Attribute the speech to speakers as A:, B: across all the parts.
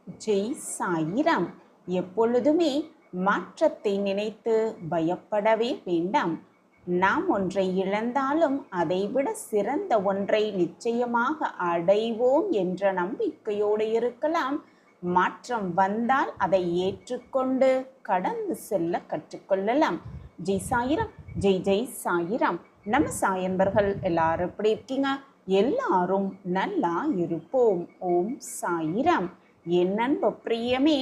A: ஜெய் சாயிராம். எப்பொழுதுமே மாற்றத்தை நினைத்து பயப்படவே வேண்டாம். நாம் ஒன்றை இழந்தாலும் அதைவிட சிறந்த ஒன்றை நிச்சயமாக அடைவோம் என்ற நம்பிக்கையோடு இருக்கலாம். மாற்றம் வந்தால் அதை ஏற்றுக்கொண்டு கடந்து செல்ல கற்றுக்கொள்ளலாம். ஜெய் சாயிராம். ஜெய் ஜெய் சாயிராம். நம்ம சாயன்பர்கள் எல்லாரும் எப்படி இருக்கீங்க? எல்லாரும் நல்லா இருப்போம். ஓம் சாயிராம். என் அன்பு பிரியமே,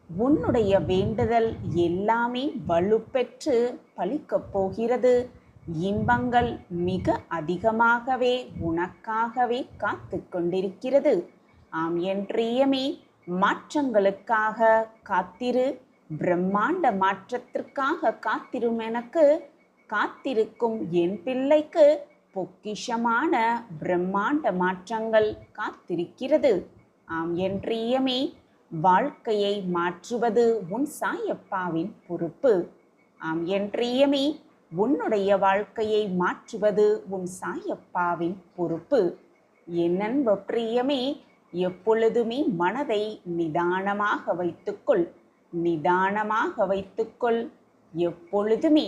A: உன்னுடைய வேண்டுதல் எல்லாமே வலுப்பெற்று பலிக்கப் போகிறது. இன்பங்கள் மிக அதிகமாகவே உனக்காகவே காத்து கொண்டிருக்கிறது. ஆம் என் பிரியமே, மாற்றங்களுக்காக காத்திரு. பிரம்மாண்ட மாற்றத்திற்காக காத்திரும். எனக்கு காத்திருக்கும் என் பிள்ளைக்கு பொக்கிஷமான பிரம்மாண்ட மாற்றங்கள் காத்திருக்கிறது. ஆம் என் பிரியமே, வாழ்க்கையை மாற்றுவது உன் சாயப்பாவின் பொறுப்பு. ஆம் என் பிரியமே, உன்னுடைய வாழ்க்கையை மாற்றுவது உன் சாயப்பாவின் பொறுப்பு. என் அன்பு பிரியமே, எப்பொழுதுமே மனதை நிதானமாக வைத்துக்கொள். நிதானமாக வைத்துக்கொள். எப்பொழுதுமே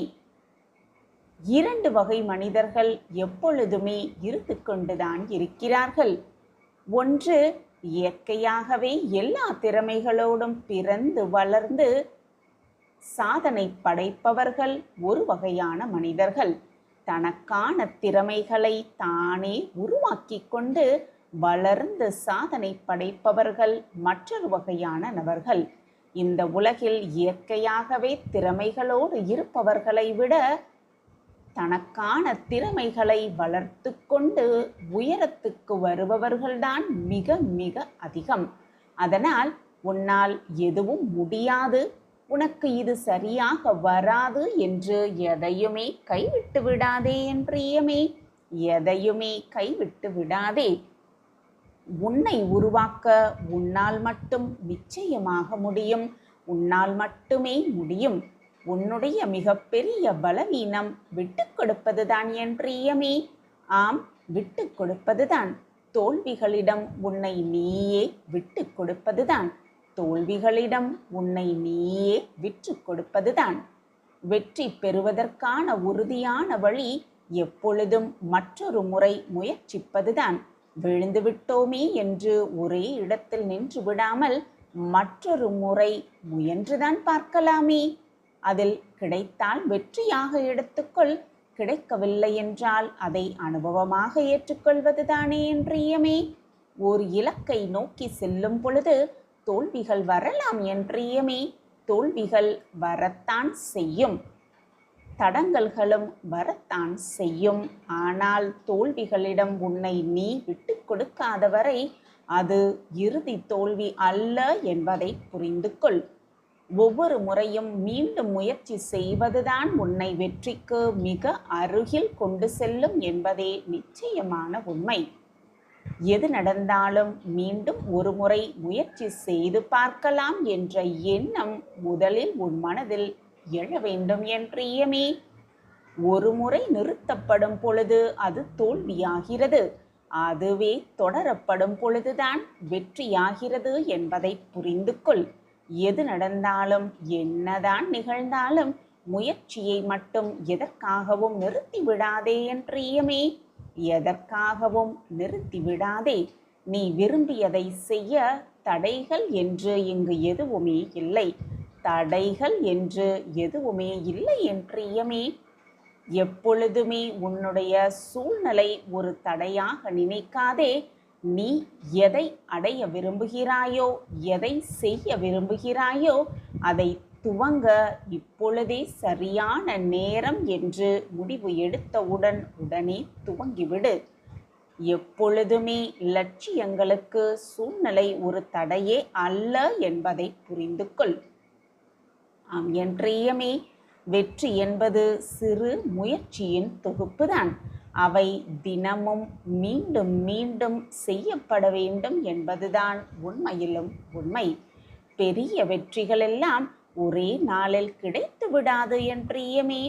A: இரண்டு வகை மனிதர்கள் எப்பொழுதுமே இருந்து கொண்டுதான் இருக்கிறார்கள். ஒன்று, இயற்கையாகவே எல்லா திறமைகளோடும் பிறந்து வளர்ந்து சாதனை படைப்பவர்கள் ஒரு வகையான மனிதர்கள். தனக்கான திறமைகளை தானே உருவாக்கி கொண்டு வளர்ந்து சாதனை படைப்பவர்கள் மற்றொரு வகையான நபர்கள். இந்த உலகில் இயற்கையாகவே திறமைகளோடு இருப்பவர்களை விட தனக்கான திறமைகளை வளர்த்து கொண்டு உயரத்துக்கு வருபவர்கள்தான் மிக மிக அதிகம். அதனால் உன்னால் எதுவும் முடியாது, உனக்கு இது சரியாக வராது என்று எதையுமே கைவிட்டு விடாதே என் பிரியமே. எதையுமே கைவிட்டு விடாதே. உன்னை உருவாக்க உன்னால் மட்டும் நிச்சயமாக முடியும். உன்னால் மட்டுமே முடியும். உன்னுடைய மிகப்பெரிய பலவீனம் விட்டு கொடுப்பதுதான் என் பிரியமே. ஆம், விட்டு கொடுப்பதுதான். தோல்விகளிடம் உன்னை நீயே விட்டு கொடுப்பதுதான். தோல்விகளிடம் உன்னை நீயே விற்று கொடுப்பதுதான். வெற்றி பெறுவதற்கான உறுதியான வழி எப்பொழுதும் மற்றொரு முறை முயற்சிப்பதுதான். விழுந்து விட்டோமே என்று ஒரே இடத்தில் நின்று விடாமல் மற்றொரு முறை முயன்றுதான் பார்க்கலாமே. அதில் கிடைத்தால் வெற்றியாக எடுத்துக்கொள். கிடைக்கவில்லை என்றால் அதை அனுபவமாக ஏற்றுக்கொள்வதுதானே என் பிரியமே. ஒரு இலக்கை நோக்கி செல்லும் பொழுது தோல்விகள் வரலாம் என் பிரியமே. தோல்விகள் வரத்தான் செய்யும். தடங்கல்களும் வரத்தான் செய்யும். ஆனால் தோல்விகளிடம் உன்னை நீ விட்டு கொடுக்காதவரை அது இறுதி தோல்வி அல்ல என்பதை புரிந்து கொள். ஒவ்வொரு முறையும் மீண்டும் முயற்சி செய்வதுதான் உன்னை வெற்றிக்கு மிக அருகில் கொண்டு செல்லும் என்பதே நிச்சயமான உண்மை. எது நடந்தாலும் மீண்டும் ஒரு முறை முயற்சி செய்து பார்க்கலாம் என்ற எண்ணம் முதலில் உன் மனதில் எழ வேண்டும் என் பிரியமே. ஒரு முறை நிறுத்தப்படும் பொழுது அது தோல்வியாகிறது. அதுவே தொடரப்படும் பொழுதுதான் வெற்றியாகிறது என்பதை புரிந்து கொள். எது நடந்தாலும் என்னதான் நிகழ்ந்தாலும் முயற்சியை மட்டும் எதற்காகவும் நிறுத்தி விடாதே என் பிரியமே. எதற்காகவும் நிறுத்தி விடாதே. நீ விரும்பியதை செய்ய தடைகள் என்று இங்கு எதுவுமே இல்லை. தடைகள் என்று எதுவுமே இல்லை என் பிரியமே. எப்பொழுதுமே உன்னுடைய சூழ்நிலை ஒரு தடையாக நினைக்காதே. நீ எதை அடைய விரும்புகிறாயோ, எதை செய்ய விரும்புகிறாயோ அதை துவங்க இப்பொழுதே சரியான நேரம் என்று முடிவு எடுத்தவுடன் உடனே துவங்கிவிடு. எப்பொழுதுமே லட்சியங்களுக்கு சூழ்நிலை ஒரு தடையே அல்ல என்பதை புரிந்து கொள். ஆம் என் பிரியமே, வெற்றி என்பது சிறு முயற்சியின் தொகுப்புதான். அவை தினமும் மீண்டும் மீண்டும் செய்யப்பட வேண்டும் என்பதுதான் உண்மையிலும் உண்மை. பெரிய வெற்றிகளெல்லாம் ஒரே நாளில் கிடைத்து விடாது என் பிரியமே.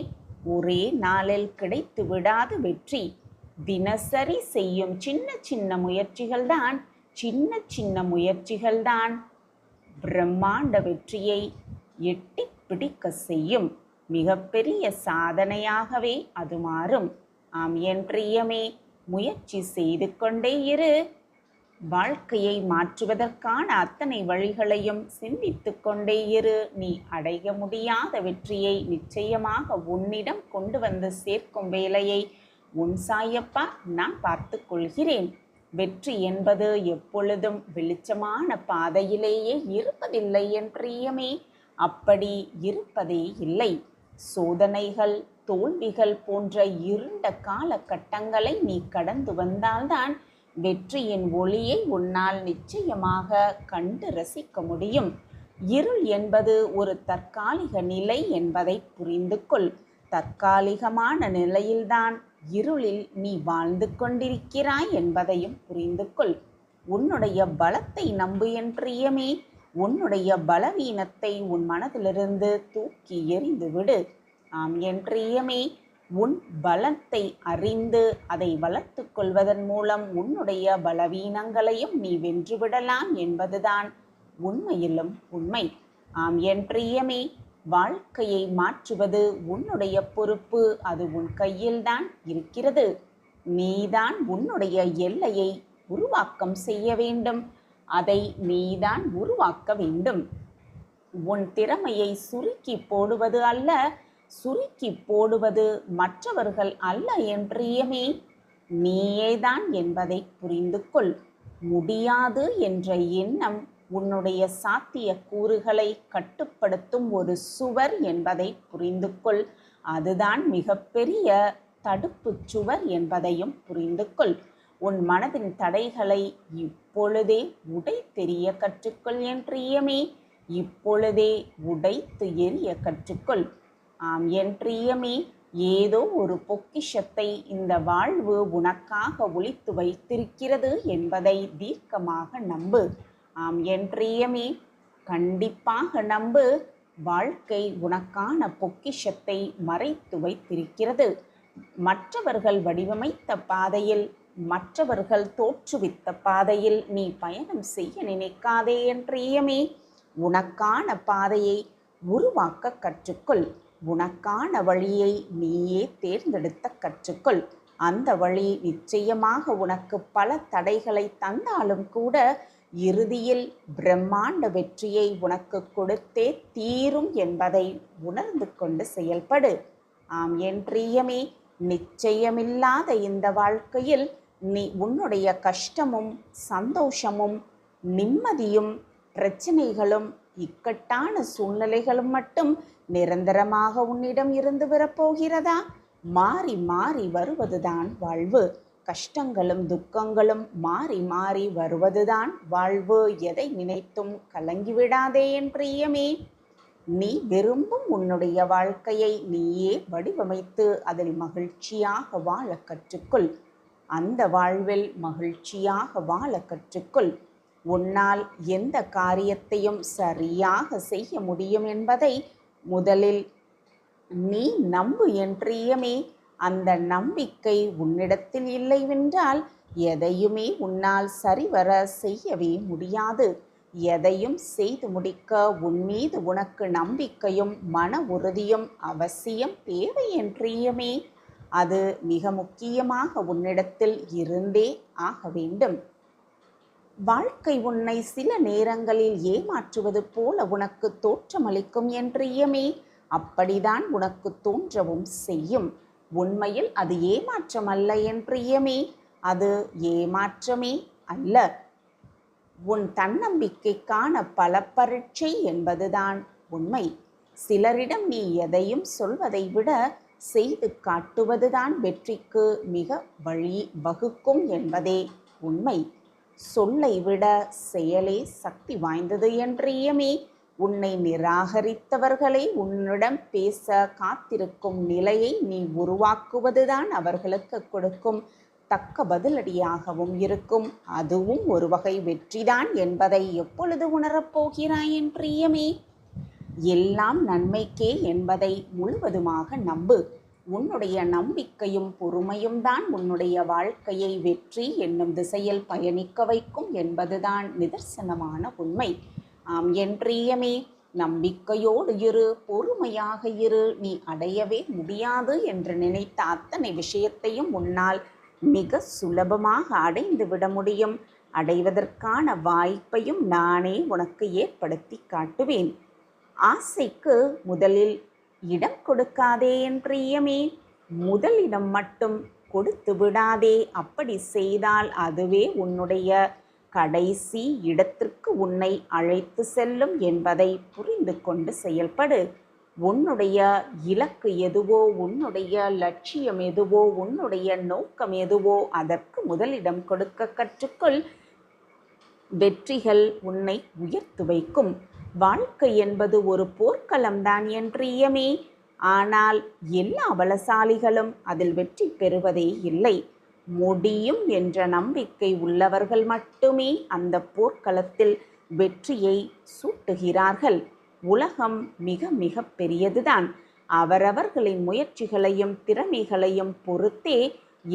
A: ஒரே நாளில் கிடைத்து விடாது வெற்றி. தினசரி செய்யும் சின்ன சின்ன முயற்சிகள்தான் சின்ன சின்ன முயற்சிகள்தான் பிரம்மாண்ட வெற்றியை எட்டி பிடிக்க செய்யும். மிகப்பெரிய சாதனையாகவே அது மாறும். ஆம் என் பிரியமே, முயற்சி செய்து கொண்டே இரு. வாழ்க்கையை மாற்றுவதற்கான அத்தனை வழிகளையும் சிந்தித்து கொண்டே இரு. நீ அடைய முடியாத வெற்றியை நிச்சயமாக உன்னிடம் கொண்டு வந்து சேர்க்கும் வேலையை உன் சாயப்பா நான் பார்த்து கொள்கிறேன். வெற்றி என்பது எப்பொழுதும் வெளிச்சமான பாதையிலேயே இருப்பதில்லை என் பிரியமே. அப்படி இருப்பதே இல்லை. சோதனைகள், தோல்விகள் போன்ற இருண்ட காலகட்டங்களை நீ கடந்து வந்தால்தான் வெற்றியின் ஒளியை உன்னால் நிச்சயமாக கண்டு ரசிக்க முடியும். இருள் என்பது ஒரு தற்காலிக நிலை என்பதை புரிந்து கொள். தற்காலிகமான நிலையில்தான் இருளில் நீ வாழ்ந்து கொண்டிருக்கிறாய் என்பதையும் புரிந்து கொள். உன்னுடைய பலத்தை நம்பு என் பிரியமே. உன்னுடைய பலவீனத்தை உன் மனதிலிருந்து தூக்கி எறிந்து விடு. ஆம் என் பிரியமே, உன் பலத்தை அறிந்து அதை வளர்த்து கொள்வதன் மூலம் உன்னுடைய பலவீனங்களையும் நீ வென்றுவிடலாம் என்பதுதான் உண்மையிலும் உண்மை. ஆம் என் பிரியமே, வாழ்க்கையை மாற்றுவது உன்னுடைய பொறுப்பு. அது உன் கையில்தான் இருக்கிறது. நீதான் உன்னுடைய எல்லையை உருவாக்கம் செய்ய வேண்டும். அதை நீதான் உருவாக்க வேண்டும். உன் திறமையை சுருக்கி போடுவது அல்ல, சுருக்கி போடுவது மற்றவர்கள் அல்ல என் பிரியமே, நீயேதான் என்பதை புரிந்து கொள். முடியாது என்ற எண்ணம் உன்னுடைய சாத்திய கூறுகளை கட்டுப்படுத்தும் ஒரு சுவர் என்பதை புரிந்து கொள். அதுதான் மிகப்பெரிய தடுப்பு சுவர் என்பதையும் புரிந்து கொள். உன் மனதின் தடைகளை இப்பொழுதே உடைத்தெறிய கற்றுக்கொள் என் பிரியமே. இப்பொழுதே உடைத்து எறிய கற்றுக்கொள். ஆம் என் பிரியமே, ஏதோ ஒரு பொக்கிஷத்தை இந்த வாழ்வு உனக்காக ஒளித்து வைத்திருக்கிறது என்பதை தீர்க்கமாக நம்பு. ஆம் என் பிரியமே, கண்டிப்பாக நம்பு. வாழ்க்கை உனக்கான பொக்கிஷத்தை மறைத்து வைத்திருக்கிறது. மற்றவர்கள் வடிவமைத்த பாதையில், மற்றவர்கள் தோற்றுவித்த பாதையில் நீ பயணம் செய்ய நினைக்காதே என் பிரியமே. உனக்கான பாதையை உருவாக்க கற்றுக்கொள். உனக்கான வழியை நீயே தேர்ந்தெடுத்த கற்றுக்கொள். அந்த வழி நிச்சயமாக உனக்கு பல தடைகளை தந்தாலும் கூட இறுதியில் பிரம்மாண்ட வெற்றியை உனக்கு கொடுத்தே தீரும் என்பதை உணர்ந்து கொண்டு செயல்படு. ஆம் என் பிரியமே, நிச்சயமில்லாத இந்த வாழ்க்கையில் நீ உன்னுடைய கஷ்டமும் சந்தோஷமும் நிம்மதியும் பிரச்சனைகளும் இக்கட்டான சூழ்நிலைகளும் மட்டும் நிரந்தரமாக உன்னிடம் இருந்து வரப்போகிறதா? மாறி மாறி வருவதுதான் வாழ்வு. கஷ்டங்களும் துக்கங்களும் மாறி மாறி வருவதுதான் வாழ்வு. எதை நினைத்தும் கலங்கிவிடாதே என் பிரியமே. நீ விரும்பும் உன்னுடைய வாழ்க்கையை நீயே வடிவமைத்து அதில் மகிழ்ச்சியாக வாழ கற்றுக்கொள். அந்த வாழ்வில் மகிழ்ச்சியாக வாழ கற்றுக்கொள். உன்னால் எந்த காரியத்தையும் சரியாக செய்ய முடியும் என்பதை முதலில் நீ நம்பு என் பிரியமே. அந்த நம்பிக்கை உன்னிடத்தில் இல்லைவென்றால் எதையுமே உன்னால் சரிவர செய்யவே முடியாது. எதையும் செய்து முடிக்க உன் மீது உனக்கு நம்பிக்கையும் மன உறுதியும் அவசியம் தேவை என் பிரியமே. அது மிக முக்கியமாக உன்னிடத்தில் இருந்தே ஆக வேண்டும். வாழ்க்கை உன்னை சில நேரங்களில் ஏமாற்றுவது போல உனக்கு தோற்றமளிக்கும் என் பிரியமே. அப்படிதான் உனக்கு தோன்றவும் செய்யும். உண்மையில் அது ஏமாற்றம் அல்ல என் பிரியமே. அது ஏமாற்றமே அல்ல. உன் தன்னம்பிக்கைக்கான பல பரீட்சை என்பதுதான் உண்மை. சிலரிடம் நீ எதையும் சொல்வதை விட செய்து காட்டுவதுதான் வெற்றிக்கு மிக வழி வகுக்கும் என்பதே உண்மை. சொல்லை விட செயலே சக்தி வாய்ந்தது என் பிரியமே. உன்னை நிராகரித்தவர்களை உன்னிடம் பேச காத்திருக்கும் நிலையை நீ உருவாக்குவதுதான் அவர்களுக்கு கொடுக்கும் தக்க பதிலடியாகவும் இருக்கும். அதுவும் ஒரு வகை வெற்றிதான் என்பதை எப்பொழுது உணரப்போகிறாய் என் பிரியமே? எல்லாம் நன்மைக்கே என்பதை முழுவதுமாக நம்பு. உன்னுடைய நம்பிக்கையும் பொறுமையும் தான் உன்னுடைய வாழ்க்கையை வெற்றி என்னும் திசையில் பயணிக்க வைக்கும் என்பதுதான் நிதர்சனமான உண்மை. ஆம் என் பிரியமே, நம்பிக்கையோடு இரு, பொறுமையாக இரு. நீ அடையவே முடியாது என்று நினைத்த அத்தனை விஷயத்தையும் உன்னால் மிக சுலபமாக அடைந்து விட முடியும். அடைவதற்கான வாய்ப்பையும் நானே உனக்கு ஏற்படுத்தி காட்டுவேன். ஆசைக்கு முதலில் இடம் கொடுக்காதே என் பிரியமே. முதலிடம் மட்டும் கொடுத்து விடாதே. அப்படி செய்தால் அதுவே உன்னுடைய கடைசி இடத்திற்கு உன்னை அழைத்து செல்லும் என்பதை புரிந்து கொண்டு செயல்படு. உன்னுடைய இலக்கு எதுவோ, உன்னுடைய லட்சியம் எதுவோ, உன்னுடைய நோக்கம் எதுவோ அதற்கு முதலிடம் கொடுக்க கற்றுக்கொள். வெற்றிகள் உன்னை உயர்த்து வைக்கும். வாழ்க்கை என்பது ஒரு போர்க்களம்தான் என் பிரியமே. ஆனால் எல்லா பலசாலிகளும் அதில் வெற்றி பெறுவதே இல்லை. முடியும் என்ற நம்பிக்கை உள்ளவர்கள் மட்டுமே அந்த போர்க்களத்தில் வெற்றியை சூட்டுகிறார்கள். உலகம் மிக மிக பெரியதுதான். அவரவர்களின் முயற்சிகளையும் திறமைகளையும் பொறுத்தே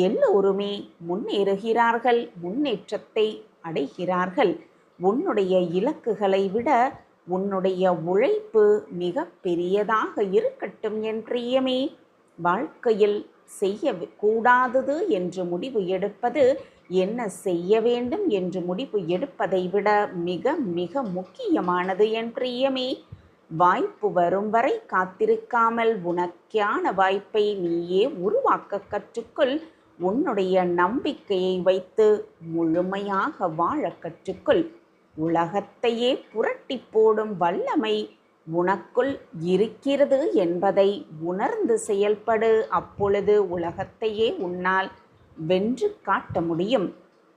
A: எல்லோருமே முன்னேறுகிறார்கள், முன்னேற்றத்தை அடைகிறார்கள். உன்னுடைய இலக்குகளை விட உன்னுடைய உழைப்பு மிக பெரியதாக இருக்கட்டும் என் பிரியமே. வாழ்க்கையில் செய்ய கூடாதது என்று முடிவு எடுப்பது என்ன செய்ய வேண்டும் என்று முடிவு எடுப்பதை விட மிக மிக முக்கியமானது என் பிரியமே. வாய்ப்பு வரும் வரை காத்திருக்காமல் உனக்கான வாய்ப்பை நீயே உருவாக்க கற்றுக்கொள். உன்னுடைய நம்பிக்கையை வைத்து முழுமையாக வாழ கற்றுக்கொள். உலகத்தையே புரட்டி போடும் வல்லமை உனக்குள் இருக்கிறது என்பதை உணர்ந்து செயல்படு. அப்பொழுது உலகத்தையே உன்னால் வென்று காட்ட முடியும்.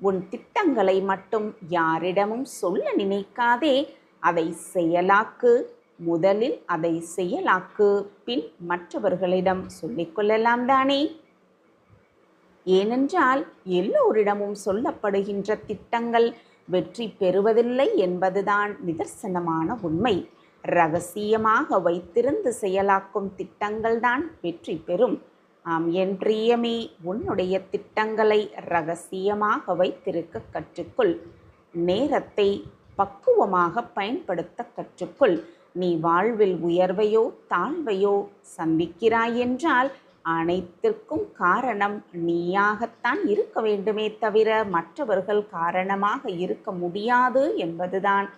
A: உன் திட்டங்களை மட்டும் யாரிடமும் சொல்ல நினைக்காதே. அதை செயலாக்கு. முதலில் அதை செயலாக்கு, பின் மற்றவர்களிடம் சொல்லிக்கொள்ளலாம் தானே. ஏனென்றால் எல்லோரிடமும் சொல்லப்படுகின்ற திட்டங்கள் வெற்றி பெறுவதில்லை என்பதுதான் நிதர்சனமான உண்மை. இரகசியமாக வைத்திருந்து செயலாக்கும் திட்டங்கள்தான் வெற்றி பெறும். ஆம் என் பிரியமே, உன்னுடைய திட்டங்களை இரகசியமாக வைத்திருக்க கற்றுக்கொள். நேரத்தை பக்குவமாக பயன்படுத்த கற்றுக்கொள். நீ வாழ்வில் உயர்வையோ தாழ்வையோ சந்திக்கிறாய் என்றால் அனைத்திற்கும் காரணம் நீயாகத்தான் இருக்க வேண்டுமே தவிர மற்றவர்கள் காரணமாக இருக்க முடியாது என்பதுதான்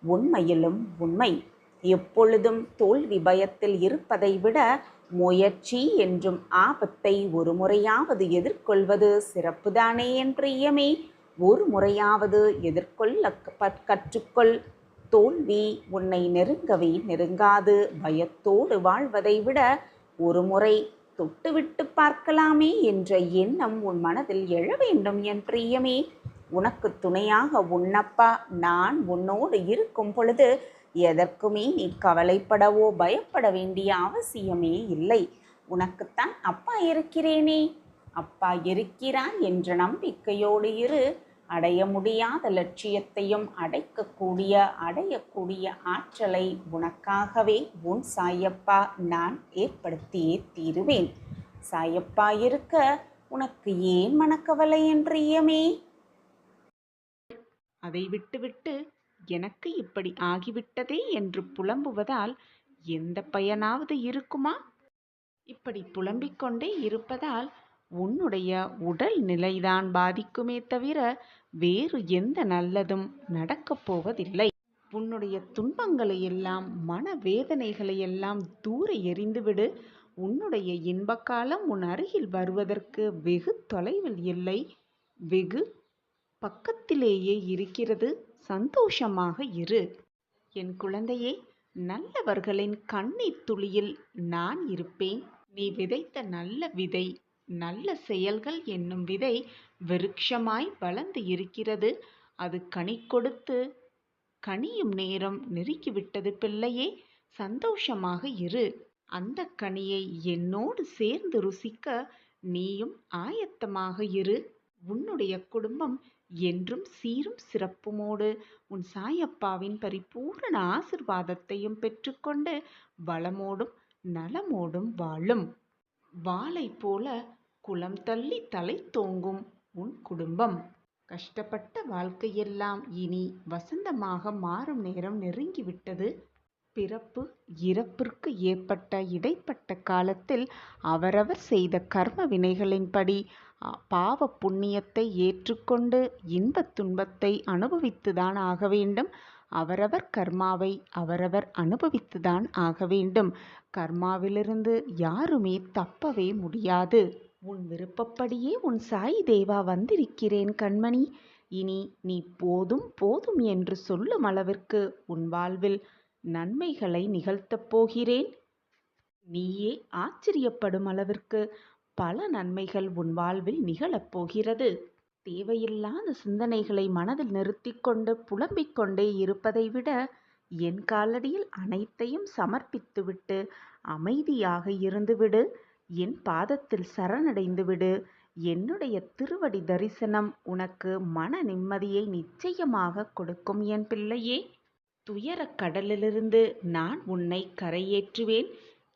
A: உண்மையிலும் உண்மை. எப்பொழுதும் தோல்வி பயத்தில் இருப்பதை விட முயற்சி என்றும் ஆபத்தை ஒரு முறையாவது எதிர்கொள்வது சிறப்புதானே என் பிரியமே. ஒரு முறையாவது எதிர்கொள்ள கற்றுக்கொள். தோல்வி உன்னை நெருங்கவே நெருங்காது. பயத்தோடு வாழ்வதை விட ஒரு முறை தொட்டுவிட்டு பார்க்கலாமே என்ற எண்ணம் உன் மனதில் எழ வேண்டும் என் பிரியமே. உனக்கு துணையாக உன்னப்பா நான் உன்னோடு இருக்கும் பொழுது எதற்குமே நீ கவலைப்படவோ பயப்பட வேண்டிய அவசியமே இல்லை. உனக்குத்தான் அப்பா இருக்கிறேனே. அப்பா இருக்கிறான் என்ற நம்பிக்கையோடு இரு. அடைய முடியாத லட்சியத்தையும் அடையக்கூடிய ஆற்றலை உனக்காகவே உன் சாயப்பா நான் ஏற்படுத்தியே தீருவேன். சாயப்பா இருக்க உனக்கு ஏன் மனக்கவலை என் பிரியமே? அதை விட்டுவிட்டு எனக்கு இப்படி ஆகிவிட்டதே என்று புலம்புவதால் எந்த பயனாவது இருக்குமா? இப்படி புலம்பிக் கொண்டே இருப்பதால் உன்னுடைய உடல் நிலைதான் பாதிக்குமே தவிர வேறு எந்த நல்லதும் நடக்கப் போவதில்லை. உன்னுடைய துன்பங்களை எல்லாம் மனவேதனைகளை எல்லாம் தூர எறிந்துவிடு. உன்னுடைய இன்பக்காலம் உன் அருகில் வருவதற்கு வெகு தொலைவில் இல்லை, வெகு பக்கத்திலேயே இருக்கிறது. சந்தோஷமாக இரு என் குழந்தையே. நல்லவர்களின் கண்ணீர் துளியில் நான் இருப்பேன். நீ விதைத்த நல்ல விதை, நல்ல செயல்கள் என்னும் விதை விருட்சமாய் வளர்ந்து இருக்கிறது. அது கனி கொடுத்து கனியும் நேரம் நெருங்கிவிட்டது பிள்ளையே. சந்தோஷமாக இரு. அந்த கனியை என்னோடு சேர்ந்து ருசிக்க நீயும் ஆயத்தமாக இரு. உன்னுடைய குடும்பம் என்றும் சீரும் சிறப்புமோடு உன் சாயப்பாவின் பரிபூரண ஆசிர்வாதத்தையும் பெற்றுக்கொண்டு வளமோடும் நலமோடும் வாழும். வாளை போல குளம் தள்ளி தலை தோங்கும் உன் குடும்பம். கஷ்டப்பட்ட வாழ்க்கையெல்லாம் இனி வசந்தமாக மாறும் நேரம் நெருங்கிவிட்டது. பிறப்பு இறப்பிற்கு ஏற்பட்ட இடைப்பட்ட காலத்தில் அவரவர் செய்த கர்ம வினைகளின்படி பாவ புண்ணியத்தை ஏற்றுக்கொண்டு இன்பத் துன்பத்தை அனுபவித்துதான் ஆக வேண்டும். அவரவர் கர்மாவை அவரவர் அனுபவித்துதான் ஆக வேண்டும். கர்மாவிலிருந்து யாருமே தப்பவே முடியாது. உன் விருப்பப்படியே உன் சாயி தேவா வந்திருக்கிறேன் கண்மணி. இனி நீ போதும் போதும் என்று சொல்லும் அளவிற்கு உன் வாழ்வில் நன்மைகளை நிகழ்த்தப் போகிறேன். நீயே ஆச்சரியப்படும் அளவிற்கு பல நன்மைகள் உன் வாழ்வில் நிகழப் போகிறது. தேவையில்லாத சிந்தனைகளை மனதில் நிறுத்திக் கொண்டு புலம்பிக் கொண்டே இருப்பதை விட என் காலடியில் அனைத்தையும் சமர்ப்பித்துவிட்டு அமைதியாக இருந்துவிடு. என் பாதத்தில் சரணடைந்துவிடு. என்னுடைய திருவடி தரிசனம் உனக்கு மன நிம்மதியை நிச்சயமாக கொடுக்கும் என் பிள்ளையே. துயரக் கடலிலிருந்து நான் உன்னை கரையேற்றுவேன்.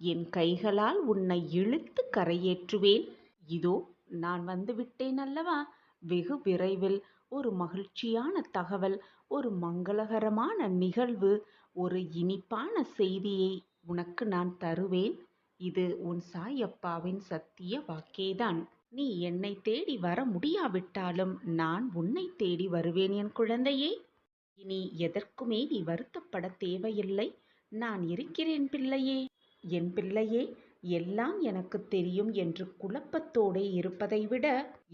A: என் கைகளால் உன்னை இழுத்து கரையேற்றுவேன். இதோ நான் வந்துவிட்டேன் அல்லவா. வெகு விரைவில் ஒரு மகிழ்ச்சியான தகவல், ஒரு மங்களகரமான நிகழ்வு, ஒரு இனிப்பான செய்தியை உனக்கு நான் தருவேன். இது உன் சாயப்பாவின் சத்திய வாக்கேதான். நீ என்னை தேடி வர முடியாவிட்டாலும் நான் உன்னை தேடி வருவேன் என் குழந்தையே. இனி எதற்குமே நீ வருத்தப்பட தேவையில்லை. நான் இருக்கிறேன் பிள்ளையே. என் பிள்ளையே, எல்லாம் எனக்கு தெரியும் என்று குழப்பத்தோடு இருப்பதை விட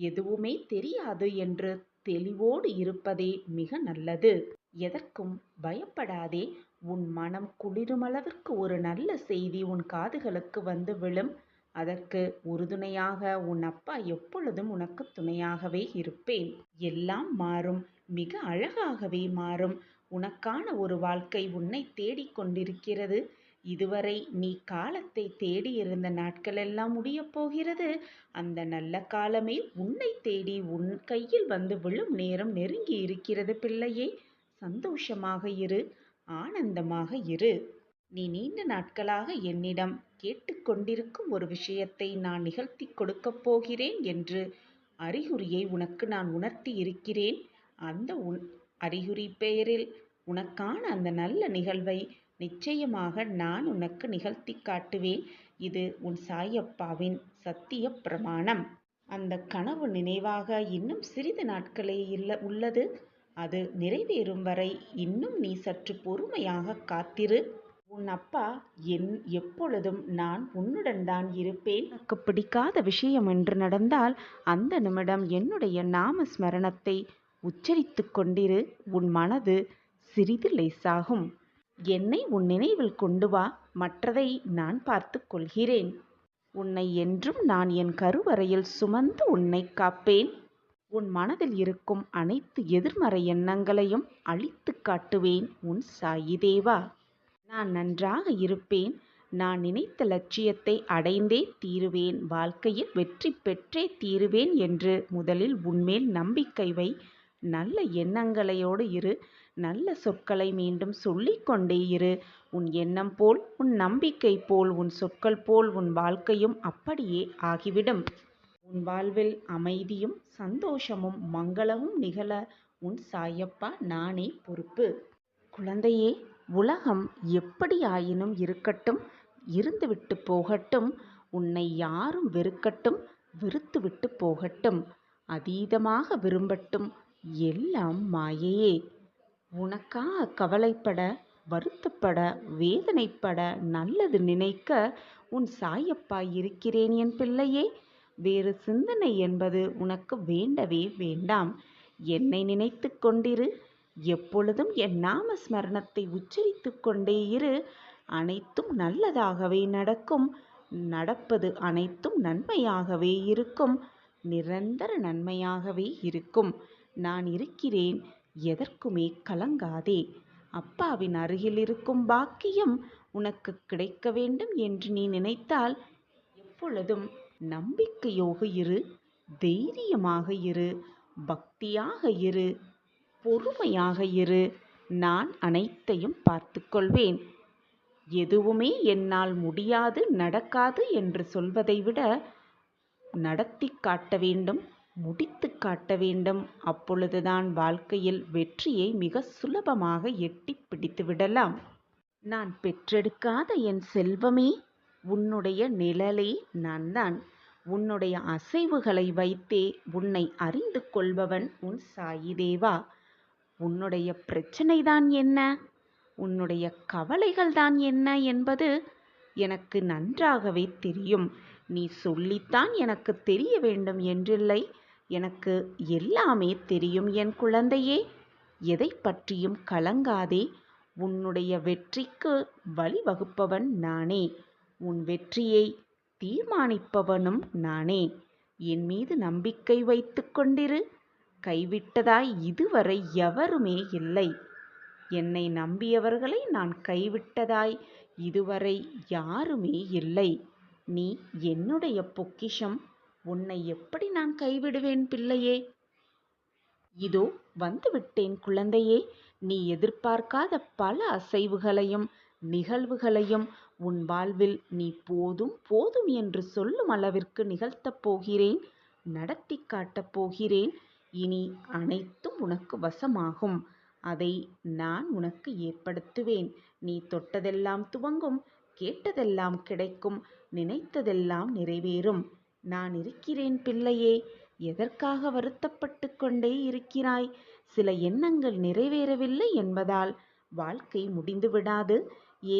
A: எதுவுமே தெரியாது என்று தெளிவோடு இருப்பதே மிக நல்லது. எதற்கும் பயப்படாதே. உன் மனம் குளிருமளவிற்கு ஒரு நல்ல செய்தி உன் காதுகளுக்கு வந்து விழும். அதற்கு உறுதுணையாக உன் அப்பா எப்பொழுதும் உனக்கு துணையாகவே இருப்பேன். எல்லாம் மாறும். மிக அழகாகவே மாறும். உனக்கான ஒரு வாழ்க்கை உன்னை தேடிக் கொண்டிருக்கிறது. இதுவரை நீ காலத்தை தேடியிருந்த நாட்களெல்லாம் முடியப் போகிறது. அந்த நல்ல காலமே உன்னை தேடி உன் கையில் வந்து விழும் நேரம் நெருங்கி இருக்கிறது பிள்ளையே. சந்தோஷமாக இரு. ஆனந்தமாக இரு. நீ நீண்ட நாட்களாக என்னிடம் கேட்டுக்கொண்டிருக்கும் ஒரு விஷயத்தை நான் நிகழ்த்தி கொடுக்கப் போகிறேன் என்று அறிகுறியை உனக்கு நான் உணர்த்தி இருக்கிறேன். அந்த அறிகுறி பெயரில் உனக்கான அந்த நல்ல நிகழ்வை நிச்சயமாக நான் உனக்கு நிகழ்த்தி காட்டுவேன். இது உன் சாயப்பாவின் சத்திய பிரமாணம். அந்த கனவு நினைவாக இன்னும் சிறிது நாட்களே உள்ளது. அது நிறைவேறும் வரை இன்னும் நீ சற்று பொறுமையாக காத்திரு. உன் அப்பா எப்பொழுதும் நான் உன்னுடன் தான் இருப்பேன். உனக்கு பிடிக்காத விஷயம் என்று நடந்தால் அந்த நிமிடம் என்னுடைய நாம ஸ்மரணத்தை உச்சரித்து கொண்டிரு. உன் மனது சிறிது லேசாகும். என்னை உன் நினைவில் கொண்டு வா. மற்றதை நான் பார்த்து கொள்கிறேன். உன்னை என்றும் நான் என் கருவறையில் சுமந்து உன்னை காப்பேன். உன் மனதில் இருக்கும் அனைத்து எதிர்மறை எண்ணங்களையும் அழித்து காட்டுவேன் உன் சாயி தேவா. நான் நன்றாக இருப்பேன். நான் நினைத்த லட்சியத்தை அடைந்தே தீருவேன். வாழ்க்கையில் வெற்றி பெற்றே தீருவேன் என்று முதலில் உன்மேல் நம்பிக்கை வை. நல்ல எண்ணங்களையோடு இரு. நல்ல சொற்களை மீண்டும் சொல்லிக்கொண்டே இரு. உன் எண்ணம் போல், உன் நம்பிக்கை போல், உன் சொற்கள் போல் உன் வாழ்க்கையும் அப்படியே ஆகிவிடும். உன் வாழ்வில் அமைதியும் சந்தோஷமும் மங்களமும் நிகழ உன் சாயப்பா நானே பொறுப்பு. குழந்தையே, உலகம் எப்படி ஆயினும் இருக்கட்டும், இருந்துவிட்டு போகட்டும். உன்னை யாரும் வெறுக்கட்டும், வெறுத்துவிட்டு போகட்டும், அதீதமாக விரும்பட்டும், எல்லாம் மாயையே. உனக்காக கவலைப்பட, வருத்தப்பட, வேதனைப்பட, நல்லது நினைக்க உன் சாயப்பா இருக்கிறேன் என் பிள்ளையே. வேறு சிந்தனை என்பது உனக்கு வேண்டவே வேண்டாம். என்னை நினைத்து கொண்டிரு. எப்பொழுதும் என் நாம ஸ்மரணத்தை உச்சரித்து கொண்டே இரு. அனைத்தும் நல்லதாகவே நடக்கும். நடப்பது அனைத்தும் நன்மையாகவே இருக்கும். நிரந்தர நன்மையாகவே இருக்கும். நான் இருக்கிறேன். எதற்குமே கலங்காதே. அப்பாவின் அருகில் இருக்கும் பாக்கியம் உனக்கு கிடைக்க வேண்டும் என்று நீ நினைத்தால் எப்பொழுதும் நம்பிக்கையோடு இரு. தைரியமாக இரு. பக்தியாக இரு. பொறுமையாக இரு. நான் அனைத்தையும் பார்த்து கொள்வேன். எதுவுமே என்னால் முடியாது, நடக்காது என்று சொல்வதை விட நடத்தி காட்ட வேண்டும், முடித்து காட்ட வேண்டும். அப்பொழுதுதான் வாழ்க்கையில் வெற்றியை மிக சுலபமாக எட்டி பிடித்து விடலாம். நான் பெற்றெடுக்காத என் செல்வமே, உன்னுடைய நிழலே நான்தான். உன்னுடைய அசைவுகளை வைத்தே உன்னை அறிந்து கொள்பவன் உன் சாயிதேவா. உன்னுடைய பிரச்சனைதான் என்ன, உன்னுடைய கவலைகள்தான் என்ன என்பது எனக்கு நன்றாகவே தெரியும். நீ சொல்லித்தான் எனக்கு தெரிய வேண்டும் என்றில்லை, எனக்கு எல்லாமே தெரியும் என் குழந்தையே. எதை பற்றியும் கலங்காதே. உன்னுடைய வெற்றிக்கு வழிவகுப்பவன் நானே. உன் வெற்றியை தீர்மானிப்பவனும் நானே. என் மீது நம்பிக்கை வைத்து கொண்டிரு. கைவிட்டதாய் இதுவரை எவருமே இல்லை. என்னை நம்பியவர்களை நான் கைவிட்டதாய் இதுவரை யாருமே இல்லை. நீ என்னுடைய பொக்கிஷம். உன்னை எப்படி நான் கைவிடுவேன் பிள்ளையே? இதோ வந்துவிட்டேன் குழந்தையே. நீ எதிர்பார்க்காத பல அசைவுகளையும் நிகழ்வுகளையும் உன் வாழ்வில் நீ போதும் போதும் என்று சொல்லும் அளவிற்கு நிகழ்த்தப் போகிறேன், நடத்தி காட்டப் போகிறேன். இனி அனைத்தும் உனக்கு வசமாகும். அதை நான் உனக்கு ஏற்படுத்துவேன். நீ தொட்டதெல்லாம் துவங்கும், கேட்டதெல்லாம் கிடைக்கும், நினைத்ததெல்லாம் நிறைவேறும். நான் இருக்கிறேன் பிள்ளையே. எதற்காக வருத்தப்பட்டு கொண்டே இருக்கிறாய்? சில எண்ணங்கள் நிறைவேறவில்லை என்பதால் வாழ்க்கை முடிந்துவிடாது.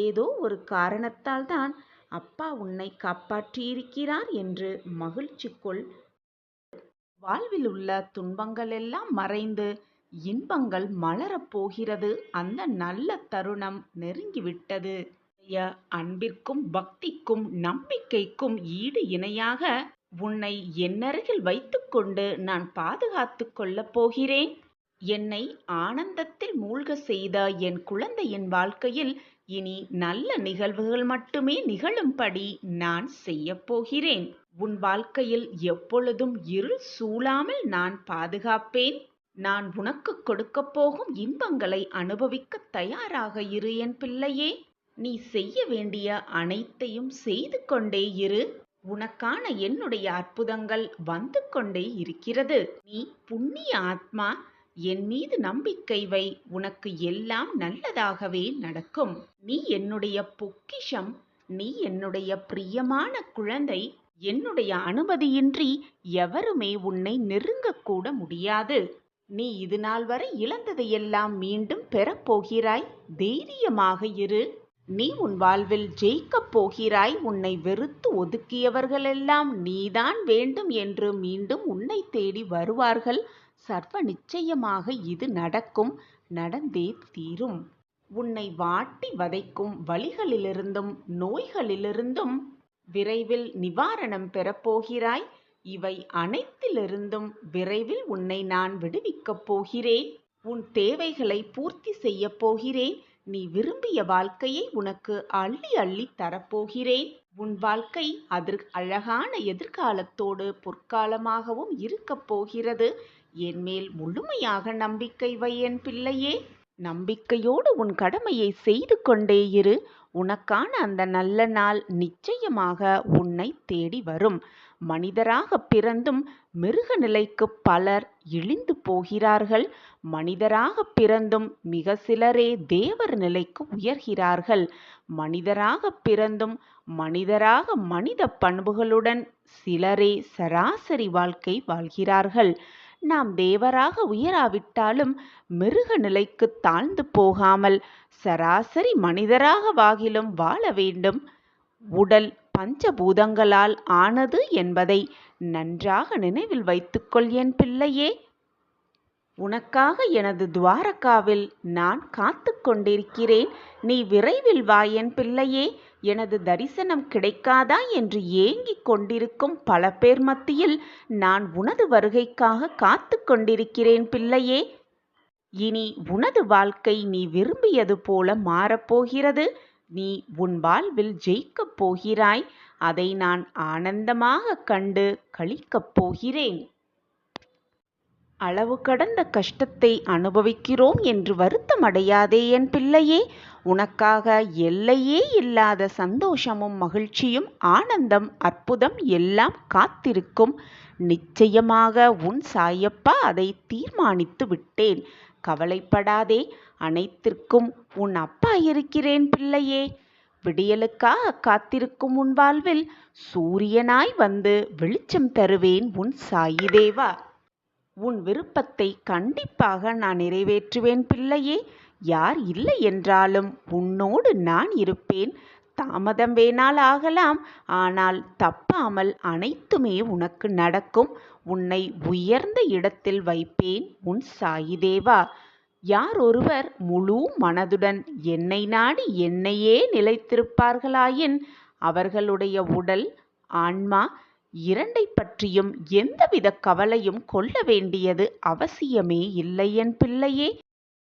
A: ஏதோ ஒரு காரணத்தால் தான் அப்பா உன்னை காப்பாற்றியிருக்கிறார் என்று மகிழ்ச்சி கொள். வாழ்வில் உள்ள துன்பங்கள் எல்லாம் மறைந்து இன்பங்கள் மலரப் போகிறது. அந்த நல்ல தருணம் நெருங்கிவிட்டது. அன்பிற்கும் பக்திக்கும் நம்பிக்கைக்கும் ஈடு இணையாக உன்னை என்னருகில் வைத்துக்கொண்டு நான் பாதுகாத்து கொள்ளப் போகிறேன். என்னை ஆனந்தத்தில் மூழ்க செய்த என் குழந்தையின் வாழ்க்கையில் இனி நல்ல நிகழ்வுகள் மட்டுமே நிகழும்படி நான் செய்யப் போகிறேன். உன் வாழ்க்கையில் எப்பொழுதும் இருள் சூழாமல் நான் பாதுகாப்பேன். நான் உனக்கு கொடுக்கப் போகும் இன்பங்களை அனுபவிக்க தயாராக இரு என் பிள்ளையே. நீ செய்ய வேண்டிய அனைத்தையும் செய்து கொண்டே இரு. உனக்கான என்னுடைய அற்புதங்கள் வந்து கொண்டே இருக்கிறது. நீ புண்ணிய ஆத்மா. என் மீது நம்பிக்கை வை. உனக்கு எல்லாம் நல்லதாகவே நடக்கும். நீ என்னுடைய பொக்கிஷம். நீ என்னுடைய பிரியமான குழந்தை. என்னுடைய அனுமதியின்றி எவருமே உன்னை நெருங்கக்கூட முடியாது. நீ இது நாள் வரை இழந்ததையெல்லாம் மீண்டும் பெறப்போகிறாய். தைரியமாக இரு. நீ உன் வாழ்வில் ஜெயிக்கப் போகிறாய். உன்னை வெறுத்து ஒதுக்கியவர்களெல்லாம் நீதான் வேண்டும் என்று மீண்டும் உன்னை தேடி வருவார்கள். சர்வ நிச்சயமாக இது நடக்கும், நடந்தே தீரும். உன்னை வாட்டி வதைக்கும் வலிகளிலிருந்தும் நோய்களிலிருந்தும் விரைவில் நிவாரணம் பெறப்போகிறாய். இவை அனைத்திலிருந்தும் விரைவில் உன்னை நான் விடுவிக்கப் போகிறேன். உன் தேவைகளை பூர்த்தி செய்யப் போகிறேன். நீ விரும்பிய வாழ்க்கையை உனக்கு அள்ளி அள்ளி தரப்போகிறேன். உன் வாழ்க்கை அழகான எதிர்காலத்தோடு பொற்காலமாகவும் இருக்கப் போகிறது. என் மேல் முழுமையாக நம்பிக்கை வை என் பிள்ளையே. நம்பிக்கையோடு உன் கடமையை செய்து கொண்டே இரு. உனக்கான அந்த நல்ல நாள் நிச்சயமாக உன்னை தேடி வரும். மனிதராக பிறந்தும் மிருக நிலைக்கு பலர் இழிந்து போகிறார்கள். மனிதராக பிறந்தும் மிக சிலரே தேவர் நிலைக்கு உயர்கிறார்கள். மனிதராக பிறந்தும் மனிதராக மனித பண்புகளுடன் சிலரே சராசரி வாழ்க்கை வாழ்கிறார்கள். நாம் தேவராக உயராவிட்டாலும் மிருக நிலைக்கு தாழ்ந்து போகாமல் சராசரி மனிதராக வாகிலும் வாழ வேண்டும். உடல் பஞ்சபூதங்களால் ஆனது என்பதை நன்றாக நினைவில் வைத்துக்கொள் என் பிள்ளையே. உனக்காக எனது துவாரகாவில் நான் காத்து கொண்டிருக்கிறேன். நீ விரைவில் வா என் பிள்ளையே. எனது தரிசனம் கிடைக்காதா என்று ஏங்கிக் கொண்டிருக்கும் பல பேர் மத்தியில் நான் உனது வருகைக்காக காத்து கொண்டிருக்கிறேன் பிள்ளையே. இனி உனது வாழ்க்கை நீ விரும்பியது போல மாறப்போகிறது. நீ உன் வாழ்வில் ஜெயிக்கப் போகிறாய். அதை நான் ஆனந்தமாக கண்டு களிக்கப் போகிறேன். அளவு கடந்த கஷ்டத்தை அனுபவிக்கிறோம் என்று வருத்தமடையாதே என் பிள்ளையே. உனக்காக எல்லையே இல்லாத சந்தோஷமும் மகிழ்ச்சியும் ஆனந்தம் அற்புதம் எல்லாம் காத்திருக்கும். நிச்சயமாக உன் சாயப்பா அதை தீர்மானித்து விட்டேன். கவலைப்படாதே, அனைத்திற்கும் உன் அப்பா இருக்கிறேன் பிள்ளையே. விடியலுக்காக காத்திருக்கும் உன் வாழ்வில் சூரியனாய் வந்து வெளிச்சம் தருவேன் உன் சாயி தேவா. உன் விருப்பத்தை கண்டிப்பாக நான் நிறைவேற்றுவேன் பிள்ளையே. யார் இல்லை என்றாலும் உன்னோடு நான் இருப்பேன். தாமதம் வேணால் ஆகலாம், ஆனால் தப்பாமல் அனைத்துமே உனக்கு நடக்கும். உன்னை உயர்ந்த இடத்தில் வைப்பேன் உன் சாயி தேவா. யார் ஒருவர் முழு மனதுடன் என்னை நாடி என்னையே நிலைத்திருப்பார்களாயின் அவர்களுடைய உடல் ஆன்மா இரண்டை பற்றியும் எந்தவித கவலையும் கொள்ள வேண்டியது அவசியமே இல்லை என் பிள்ளையே.